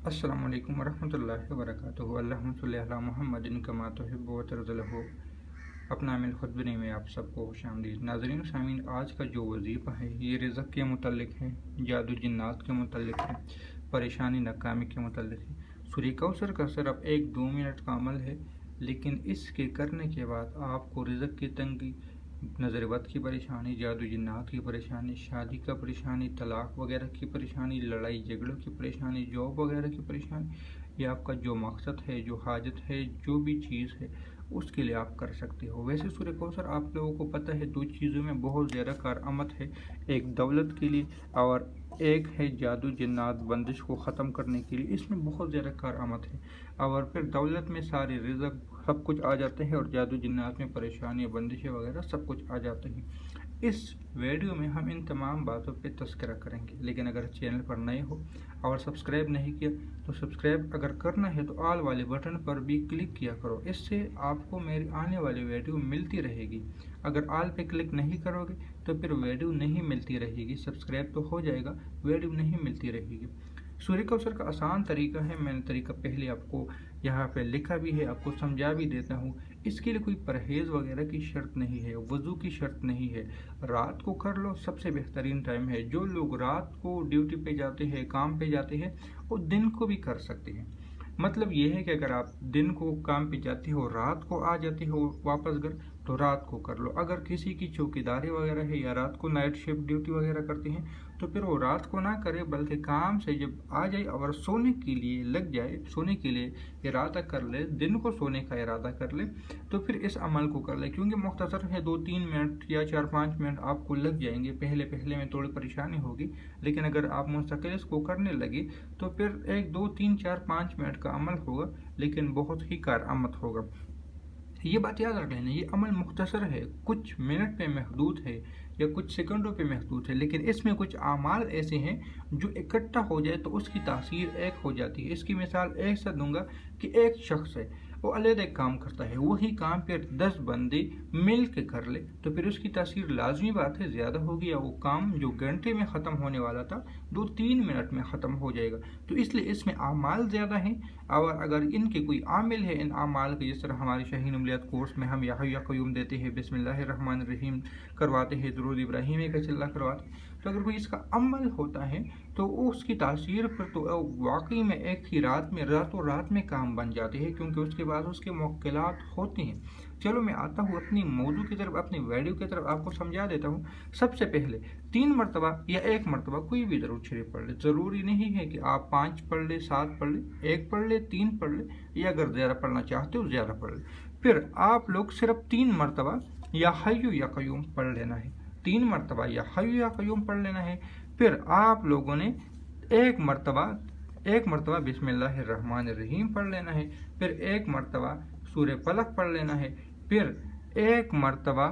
अस्सलामु अलैकुम वरहमतुल्लाहि वबरकातुहू। अल्लाहुम्मा सल्लि अला मुहम्मदिन कमा तुहिब्बु व तर्ज़ुहू। अपना अमिल खुद बनी में आप सबको खुशामदीद। नाज़रीन सामीन, आज का जो वजीफ़ा है ये रिज़्क़ के मुतल्लिक़ है, जादू जिन्नात के मुतल्लिक़ है, परेशानी नाकामी के मुतल्लिक़ है। सूरह कौसर का सिर्फ 1-2 मिनट का अमल है, लेकिन इसके करने के बाद आपको रिज़्क़ की तंगी, नज़र बद की परेशानी, जादू जिन्नात की परेशानी, शादी का परेशानी, तलाक वगैरह की परेशानी, लड़ाई झगड़ों की परेशानी, जॉब वगैरह की परेशानी, या आपका जो मकसद है, जो हाजत है, जो भी चीज़ है उसके लिए आप कर सकते हो। वैसे सूरह कौसर आप लोगों को पता है 2 चीज़ों में बहुत ज़्यादा कारआमद है, एक दौलत के लिए और एक है जादू जिन्नात बंदिश को ख़त्म करने के लिए। इसमें बहुत ज़्यादा कारआमद है। और फिर दौलत में सारे रिज़्क़ सब कुछ आ जाते हैं और जादू जिन्नात में परेशानी बंदिशें वगैरह सब कुछ आ जाते हैं। इस वीडियो में हम इन तमाम बातों पे तज़किरा करेंगे, लेकिन अगर चैनल पर नए हो और सब्सक्राइब नहीं किया तो सब्सक्राइब अगर करना है तो ऑल वाले बटन पर भी क्लिक किया करो, इससे आपको मेरी आने वाली वीडियो मिलती रहेगी। अगर ऑल पे क्लिक नहीं करोगे तो फिर वीडियो नहीं मिलती रहेगी। सब्सक्राइब तो हो जाएगा, वीडियो नहीं मिलती रहेगी। सूर्य कौसर का आसान तरीका है, मैंने तरीका पहले आपको यहाँ पे लिखा भी है, आपको समझा भी देता हूँ। इसके लिए कोई परहेज़ वगैरह की शर्त नहीं है, वज़ू की शर्त नहीं है। रात को कर लो, सबसे बेहतरीन टाइम है। जो लोग रात को ड्यूटी पे जाते हैं, काम पे जाते हैं, वो दिन को भी कर सकते हैं। मतलब ये है कि अगर आप दिन को काम पे जाते हो, रात को आ जाते हो वापस घर, तो रात को कर लो। अगर किसी की चौकीदारी वगैरह है या रात को नाइट शिफ्ट ड्यूटी वगैरह करते हैं तो फिर वो रात को ना करे, बल्कि काम से जब आ जाए और सोने के लिए लग जाए, सोने के लिए इरादा कर ले, दिन को सोने का इरादा कर ले, तो फिर इस अमल को कर ले। क्योंकि मुख्तसर है, 2-3 मिनट या 4-5 मिनट आपको लग जाएंगे। पहले पहले में थोड़ी परेशानी होगी, लेकिन अगर आप मुस्तकिल इसको करने लगे तो फिर 1-2-3-4-5 मिनट का अमल होगा, लेकिन बहुत ही कारआमद होगा। ये बात याद रख लेना, ये अमल मुख्तसर है, कुछ मिनट पे महदूद है या कुछ सेकंडों पे महदूद है, लेकिन इसमें कुछ आमाल ऐसे हैं जो इकट्ठा हो जाए तो उसकी तासीर एक हो जाती है। इसकी मिसाल एक सा दूंगा कि एक शख्स है, वो अलग एक काम करता है, वही काम फिर 10 बंदे मिल के कर ले तो फिर उसकी तासीर लाजमी बात है ज़्यादा होगी, या वो काम जो घंटे में ख़त्म होने वाला था 2-3 मिनट में ख़त्म हो जाएगा। तो इसलिए इसमें आमाल ज़्यादा हैं, और अगर इनके कोई आमिल है इन आमाल के, जिस तरह हमारे शाहीन उमलियात कोर्स में हम या हय्या क़य्यूम देते हैं, बिस्मिल्लाहिर्रहमानिर्रहीम करवाते हैं, दुरूद इब्राहीमी का चिल्ला करवाते हैं, तो अगर कोई इसका अमल होता है तो उसकी तासीर पर तो वाकई में एक ही रात में, रातों रात में काम बन जाते हैं, क्योंकि उसके बाद उसके मुश्किलात होते हैं। चलो मैं आता हूँ अपनी मौजू की तरफ, अपनी वीडियो की तरफ, आपको समझा देता हूँ। सबसे पहले 3 मरतबा या 1 मरतबा कोई भी दरूद शरीफ पढ़ ले। ज़रूरी नहीं है कि आप 5 पढ़ ले, 7 पढ़ ले, 1 पढ़ ले, 3 पढ़ ले, या अगर ज़्यादा पढ़ना चाहते हो ज़्यादा पढ़ ले। फिर आप लोग सिर्फ 3 मरतबा या हय्यु या क़य्यूम पढ़ लेना है। 3 मरतबा या हय्यु या क़य्यूम पढ़ लेना है। फिर आप लोगों ने एक मरतबा बिस्मिल्लाहिर्रहमानिर्रहीम पढ़ लेना है। फिर 1 मरतबा सूरह फलक पढ़ लेना है। फिर 1 मरतबा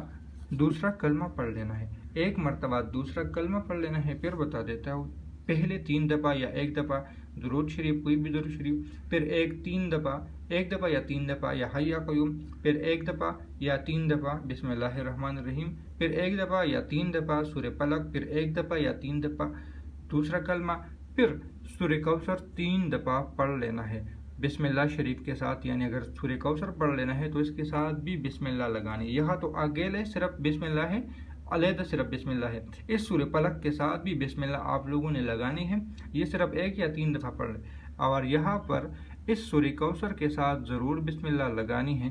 दूसरा कलमा पढ़ लेना है। 1 मरतबा दूसरा कलमा पढ़ लेना है। फिर बता देता हूँ, पहले 3 दफ़ा या 1 दफ़ा दुरूद शरीफ, कोई भी दुरूद शरीफ, फिर 1 दफ़ा या 3 दफ़ा या हय्या क़य्यूम, फिर 1 दफ़ा या 3 दफ़ा बिस्मिल्लाहिर्रहमानिर्रहीम, फिर 1 दफ़ा या 3 दफ़ा सूरह फलक, फिर 1 दफ़ा या 3 दफ़ा दूसरा कलमा, फिर सूरह कौसर 3 दफ़ा पढ़ लेना है बिस्मिल्लाह शरीफ के साथ। यानी अगर सूरह कौसर पढ़ लेना है तो इसके साथ भी बिस्मिल्लाह लगानी है। यहाँ तो अकेले सिर्फ बिस्मिल्लाह है, अलहदा सिर्फ बिस्मिल्लाह है। इस सूरह फलक के साथ भी बिस्मिल्लाह आप लोगों ने लगानी है। ये सिर्फ 1 या 3 दफ़ा पढ़ ले, और यहाँ पर इस सूरह कौसर के साथ ज़रूर बिस्मिल्लाह लगानी है।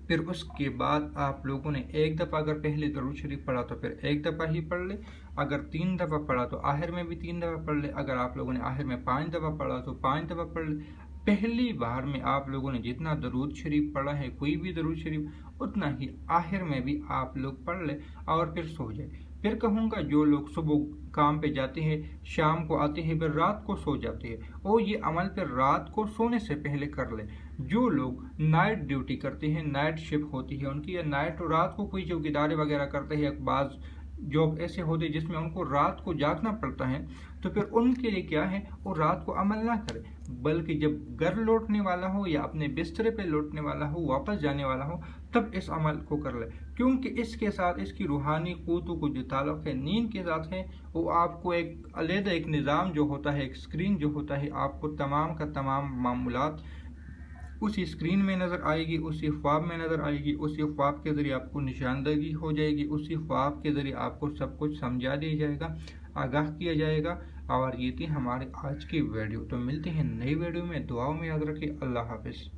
फिर उसके बाद आप लोगों ने 1 दफ़ा अगर पहले दरूद शरीफ पढ़ा तो फिर 1 दफ़ा ही पढ़ ले। अगर 3 दफ़ा पढ़ा तो आखिर में भी 3 दफ़ा पढ़ ले। अगर आप लोगों ने आखिर में 5 दफ़ा पढ़ा तो 5 दफ़ा पढ़ ले। पहली बार में आप लोगों ने जितना दरूद शरीफ पढ़ा है, कोई भी दरूद शरीफ, उतना ही आखिर में भी आप लोग पढ़ ले और फिर सो जाए। फिर कहूँगा, जो लोग सुबह काम पे जाते हैं, शाम को आते हैं, फिर रात को सो जाते हैं, और ये अमल फिर रात को सोने से पहले कर ले। जो लोग नाइट ड्यूटी करते हैं, नाइट शिफ्ट होती है उनकी, या नाइट और रात को कोई चौकीदारी वगैरह करते हैं, बाज़ जॉब ऐसे होते हैं जिसमें उनको रात को जागना पड़ता है, तो फिर उनके लिए क्या है, वो रात को अमल ना करे, बल्कि जब घर लौटने वाला हो या अपने बिस्तरे पे लौटने वाला हो, वापस जाने वाला हो, تب اس عمل کو کر لیں، کیونکہ اس کے ساتھ اس کی روحانی قوتوں کو جو تعلق ہے نیند کے ساتھ ہے، وہ آپ کو ایک علیحدہ ایک نظام جو ہوتا ہے، ایک اسکرین جو ہوتا ہے، آپ کو تمام کا تمام معمولات اسی اسکرین میں نظر آئے گی، اسی خواب میں نظر آئے گی، اسی خواب کے ذریعے آپ کو نشاندہی ہو جائے گی، اسی خواب کے ذریعے آپ کو سب کچھ سمجھا دیا جائے گا، آگاہ کیا جائے گا۔ اور یہ تھی ہمارے آج کی ویڈیو، تو ملتے ہیں نئی ویڈیو میں، دعاؤں میں یاد رکھیے، اللہ حافظ۔